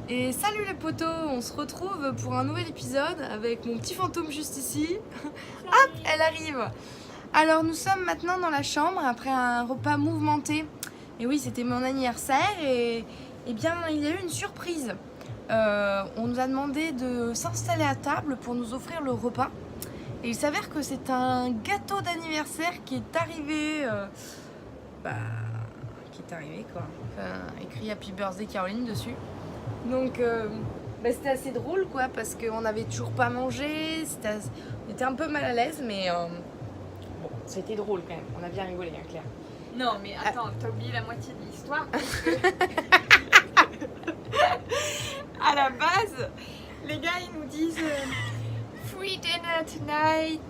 Et salut les potos, on se retrouve pour un nouvel épisode avec mon petit fantôme juste ici. Hop, elle arrive. Alors nous sommes maintenant dans la chambre après un repas mouvementé. Et oui, c'était mon anniversaire et bien il y a eu une surprise. On nous a demandé de s'installer à table pour nous offrir le repas. Et il s'avère que c'est un gâteau d'anniversaire qui est arrivé... quoi. Enfin, écrit Happy Birthday Caroline dessus. Donc c'était assez drôle quoi parce qu'on n'avait toujours pas mangé, on était un peu mal à l'aise mais bon, c'était drôle quand même, on a bien rigolé hein, Claire. Non mais attends, t'as oublié la moitié de l'histoire. À la base, les gars ils nous disent free dinner tonight,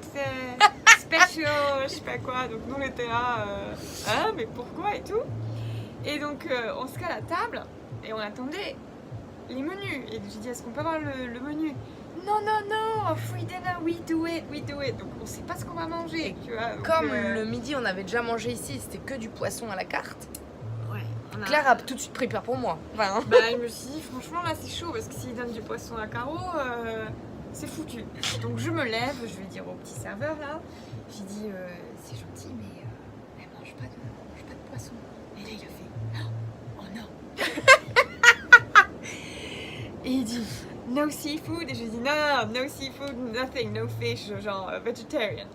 special, je sais pas quoi, donc nous on était là, hein, mais pourquoi et tout. Et donc on se cale à table et on attendait les menus. Et j'ai dit, est-ce qu'on peut avoir le menu? Non, free dinner, we do it. Donc on sait pas ce qu'on va manger, tu vois. Donc, comme le midi on avait déjà mangé ici, c'était que du poisson à la carte. Ouais. Claire a tout de suite préparé pour moi. Enfin, Bah je me suis dit, franchement là c'est chaud parce que s'il donne du poisson à carreau, c'est foutu. Donc je me lève, je vais dire au petit serveur là, j'ai dit, c'est gentil mais elle mange pas de poisson. Et là il a fait, oh non. Et il dit no seafood, et je dis non, no seafood, nothing, no fish, genre vegetarian.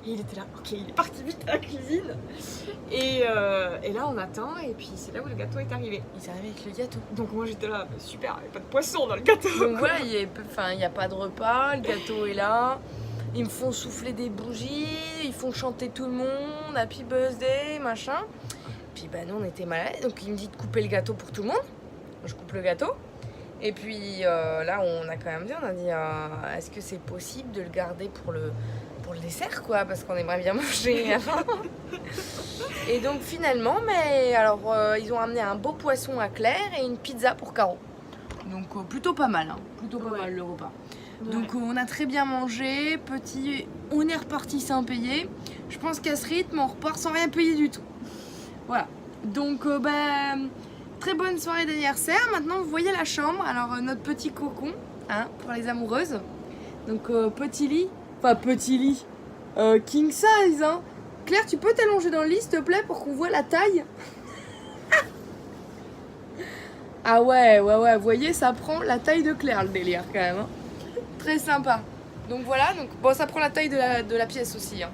Et il était là, ok, il est parti vite à la cuisine. Et là on attend, et puis c'est là où le gâteau est arrivé. il s'est arrivé avec le gâteau. Donc moi j'étais là, bah, super, il n'y a pas de poisson dans le gâteau. Donc voilà, il n'y a pas de repas, le gâteau est là. Ils me font souffler des bougies, ils font chanter tout le monde, Happy Birthday, machin. Puis nous on était malades, donc il me dit de couper le gâteau pour tout le monde. Je coupe le gâteau. Et puis là on a quand même dit, est-ce que c'est possible de le garder pour le dessert quoi, parce qu'on aimerait bien manger avant. Et donc finalement, ils ont amené un beau poisson à Claire et une pizza pour Caro. Donc plutôt pas mal, mal le repas. Ouais. Donc on a très bien mangé, on est reparti sans payer. Je pense qu'à ce rythme, on repart sans rien payer du tout. Voilà. Donc très bonne soirée d'anniversaire. Maintenant vous voyez la chambre. Alors notre petit cocon, hein, pour les amoureuses. Donc petit lit, king size, hein. Claire, tu peux t'allonger dans le lit s'il te plaît pour qu'on voit la taille. Ah ouais, vous voyez, ça prend la taille de Claire le délire quand même, hein. Très sympa. Donc voilà, ça prend la taille de la pièce aussi, hein.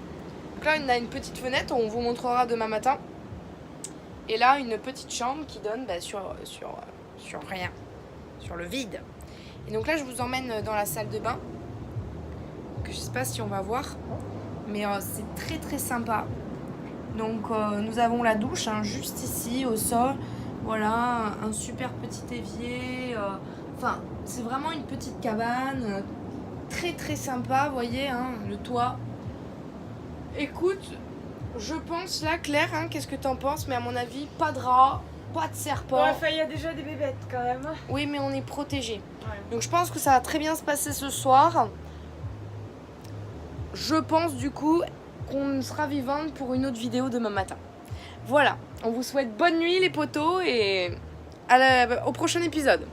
Donc là, on a une petite fenêtre, on vous montrera demain matin. Et là, une petite chambre qui donne sur rien, sur le vide. Et donc là, je vous emmène dans la salle de bain, que je sais pas si on va voir, mais c'est très très sympa. Donc nous avons la douche, hein, juste ici au sol. Voilà, un super petit évier. C'est vraiment une petite cabane, très très sympa, vous voyez, hein, le toit. Écoute, je pense là, Claire, hein, qu'est-ce que t'en penses? Mais à mon avis, pas de rats, pas de serpents. Ouais, il y a déjà des bébêtes quand même. Oui, mais on est protégés. Ouais. Donc je pense que ça va très bien se passer ce soir. Je pense du coup qu'on sera vivante pour une autre vidéo demain matin. Voilà, on vous souhaite bonne nuit les potos et au prochain épisode.